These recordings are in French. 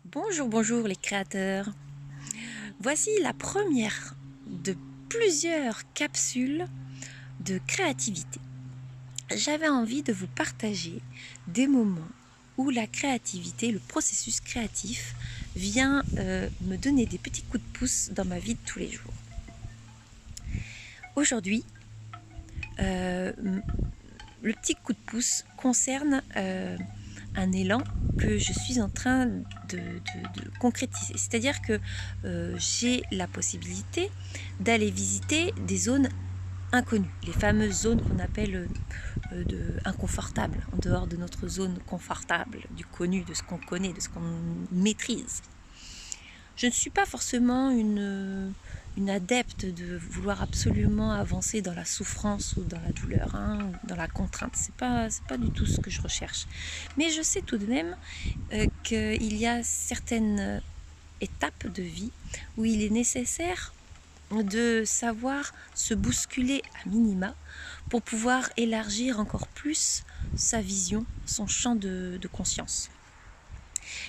Bonjour, bonjour les créateurs. Voici la première de plusieurs capsules de créativité. J'avais envie de vous partager des moments où la créativité, le processus créatif vient me donner des petits coups de pouce dans ma vie de tous les jours. Aujourd'hui, le petit coup de pouce concerne un élan que je suis en train de concrétiser. C'est-à-dire que j'ai la possibilité d'aller visiter des zones inconnues, les fameuses zones qu'on appelle inconfortables, en dehors de notre zone confortable, du connu, de ce qu'on connaît, de ce qu'on maîtrise. Je ne suis pas forcément une adepte de vouloir absolument avancer dans la souffrance ou dans la douleur, dans la contrainte. C'est pas du tout ce que je recherche. Mais je sais tout de même qu'il y a certaines étapes de vie où il est nécessaire de savoir se bousculer à minima pour pouvoir élargir encore plus sa vision, son champ de conscience.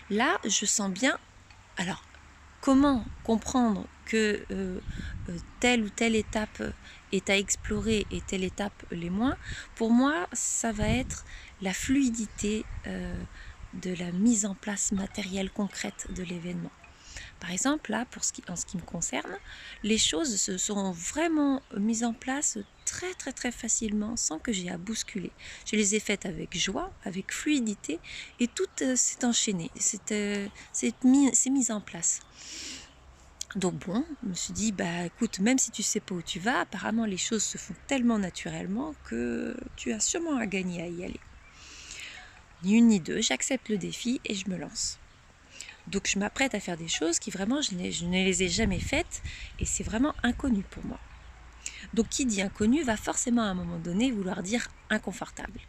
Là, je sens bien... Alors, comment comprendre que telle ou telle étape est à explorer et telle étape l'est moins? Pour moi, ça va être la fluidité de la mise en place matérielle concrète de l'événement. Par exemple, là, en ce qui me concerne, les choses se sont vraiment mises en place très facilement sans que j'ai à bousculer. Je les ai faites avec joie, avec fluidité et tout s'est enchaîné, c'est mis en place. Donc bon, je me suis dit, bah écoute, même si tu sais pas où tu vas, apparemment les choses se font tellement naturellement que tu as sûrement à gagner à y aller. Ni une ni deux, j'accepte le défi et je me lance. Donc je m'apprête à faire des choses qui vraiment je ne les ai jamais faites et c'est vraiment inconnu pour moi. Donc qui dit inconnu va forcément à un moment donné vouloir dire inconfortable.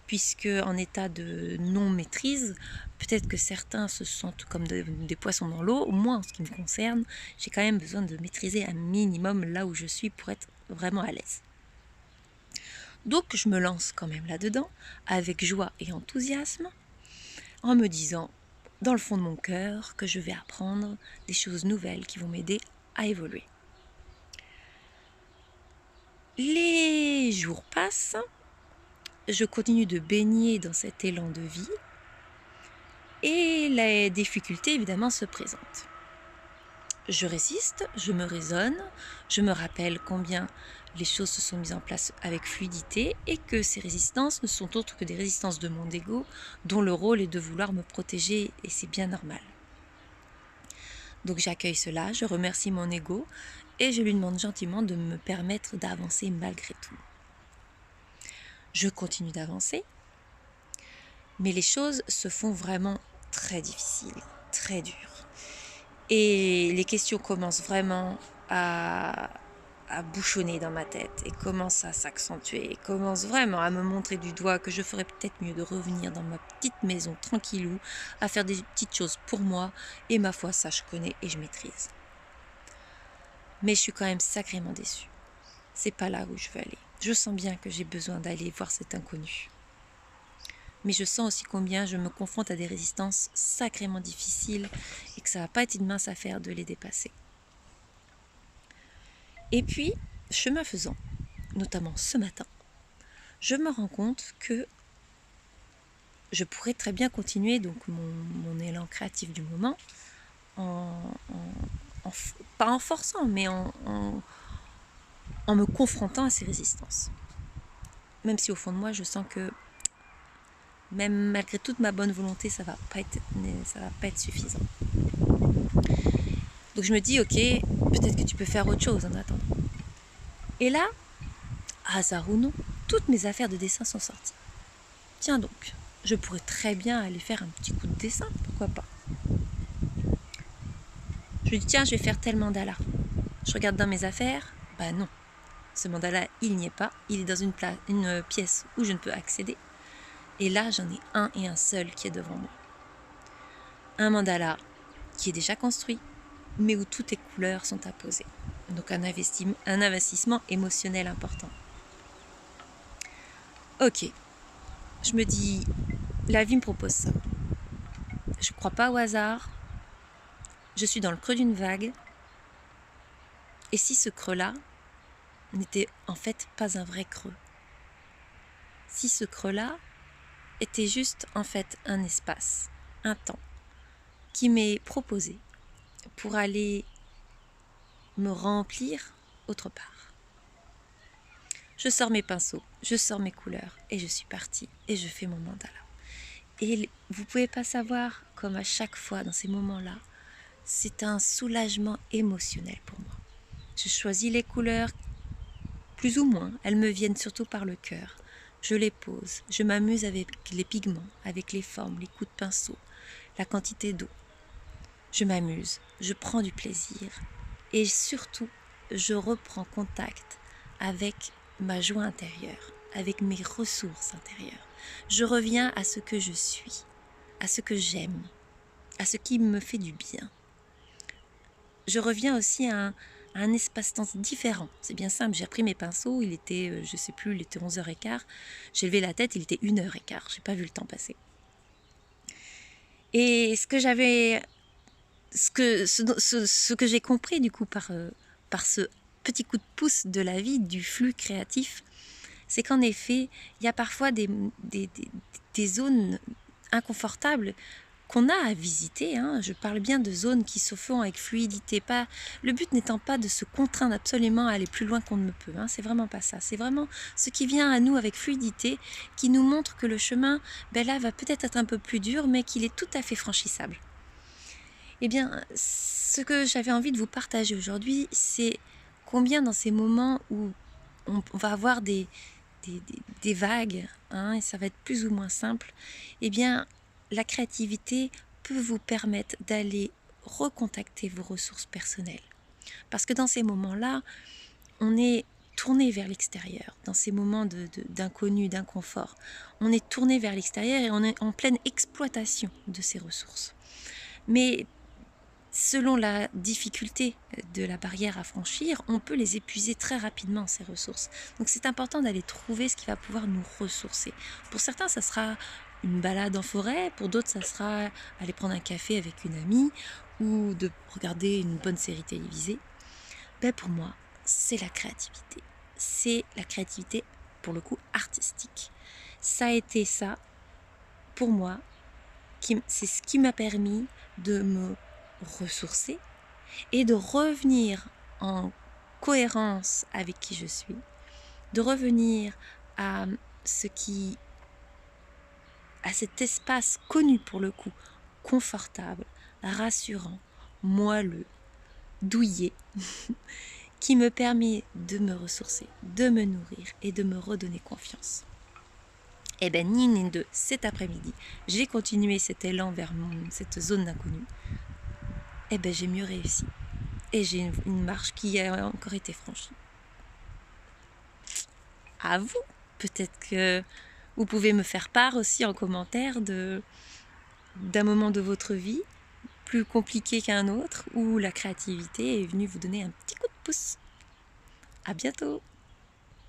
Puisque en état de non-maîtrise, peut-être que certains se sentent comme des poissons dans l'eau. Moi, en ce qui me concerne, j'ai quand même besoin de maîtriser un minimum là où je suis pour être vraiment à l'aise. Donc je me lance quand même là-dedans, avec joie et enthousiasme, en me disant, dans le fond de mon cœur, que je vais apprendre des choses nouvelles qui vont m'aider à évoluer. Les jours passent, je continue de baigner dans cet élan de vie et les difficultés évidemment se présentent. Je résiste, je me raisonne, je me rappelle combien les choses se sont mises en place avec fluidité et que ces résistances ne sont autres que des résistances de mon ego dont le rôle est de vouloir me protéger et c'est bien normal. Donc j'accueille cela, je remercie mon ego et je lui demande gentiment de me permettre d'avancer malgré tout. Je continue d'avancer, mais les choses se font vraiment très difficiles, très dures. Et les questions commencent vraiment à bouchonner dans ma tête et commencent à s'accentuer et commencent vraiment à me montrer du doigt que je ferais peut-être mieux de revenir dans ma petite maison tranquillou à faire des petites choses pour moi et ma foi, ça je connais et je maîtrise. Mais je suis quand même sacrément déçue. C'est pas là où je veux aller. Je sens bien que j'ai besoin d'aller voir cet inconnu. Mais je sens aussi combien je me confronte à des résistances sacrément difficiles et que ça va pas être une mince affaire de les dépasser. Et puis, chemin faisant, notamment ce matin, je me rends compte que je pourrais très bien continuer donc mon élan créatif du moment pas en forçant, mais en me confrontant à ces résistances. Même si au fond de moi, je sens que même malgré toute ma bonne volonté, ça va pas être suffisant. Donc je me dis, ok, peut-être que tu peux faire autre chose en attendant. Et là, hasard ou non, toutes mes affaires de dessin sont sorties. Tiens donc, je pourrais très bien aller faire un petit coup de dessin, pourquoi pas. Je me dis, tiens, je vais faire tel mandala. Je regarde dans mes affaires, bah non. Ce mandala, il n'y est pas, il est dans une pièce où je ne peux accéder. Et là, j'en ai un et un seul qui est devant moi. Un mandala qui est déjà construit, mais où toutes les couleurs sont apposées. Donc un investissement émotionnel important. Ok, je me dis, la vie me propose ça. Je ne crois pas au hasard, Je suis dans le creux d'une vague. Et si ce creux-là n'était en fait pas un vrai creux? Si ce creux-là était juste en fait un espace, un temps qui m'est proposé pour aller me remplir autre part. Je sors mes pinceaux, je sors mes couleurs et je suis partie et je fais mon mandala. Et vous pouvez pas savoir comme à chaque fois dans ces moments-là, c'est un soulagement émotionnel pour moi. Je choisis les couleurs plus ou moins, elles me viennent surtout par le cœur. Je les pose, je m'amuse avec les pigments, avec les formes, les coups de pinceau, la quantité d'eau. Je m'amuse, je prends du plaisir et surtout, je reprends contact avec ma joie intérieure, avec mes ressources intérieures. Je reviens à ce que je suis, à ce que j'aime, à ce qui me fait du bien. Je reviens aussi à un espace-temps différent. C'est bien simple, j'ai repris mes pinceaux, il était, je sais plus, il était 11h15. J'ai levé la tête, il était 1h15. J'ai pas vu le temps passer. Et ce que j'ai compris du coup par ce petit coup de pouce de la vie, du flux créatif, c'est qu'en effet, il y a parfois des zones inconfortables qu'on a à visiter. Je parle bien de zones qui se font avec fluidité. Le but n'étant pas de se contraindre absolument à aller plus loin qu'on ne peut. C'est vraiment pas ça. C'est vraiment ce qui vient à nous avec fluidité, qui nous montre que le chemin, là, va peut-être être un peu plus dur, mais qu'il est tout à fait franchissable. Eh bien, ce que j'avais envie de vous partager aujourd'hui, c'est combien dans ces moments où on va avoir des vagues, et ça va être plus ou moins simple, eh bien, la créativité peut vous permettre d'aller recontacter vos ressources personnelles. Parce que dans ces moments-là, on est tourné vers l'extérieur, dans ces moments d'inconnu, d'inconfort. On est tourné vers l'extérieur et on est en pleine exploitation de ces ressources. Mais selon la difficulté de la barrière à franchir, on peut les épuiser très rapidement, ces ressources. Donc c'est important d'aller trouver ce qui va pouvoir nous ressourcer. Pour certains, ça sera une balade en forêt, pour d'autres, ça sera aller prendre un café avec une amie ou de regarder une bonne série télévisée. Pour moi, c'est la créativité. C'est la créativité, pour le coup, artistique. Ça a été ça, pour moi, c'est ce qui m'a permis de me ressourcer et de revenir en cohérence avec qui je suis, de revenir à cet espace connu pour le coup, confortable, rassurant, moelleux, douillet, qui me permet de me ressourcer, de me nourrir et de me redonner confiance. Et ni une ni deux, cet après-midi, j'ai continué cet élan vers cette zone d'inconnu. J'ai mieux réussi. Et j'ai une marche qui a encore été franchie. À vous, peut-être que vous pouvez me faire part aussi en commentaire d'un moment de votre vie plus compliqué qu'un autre où la créativité est venue vous donner un petit coup de pouce. À bientôt!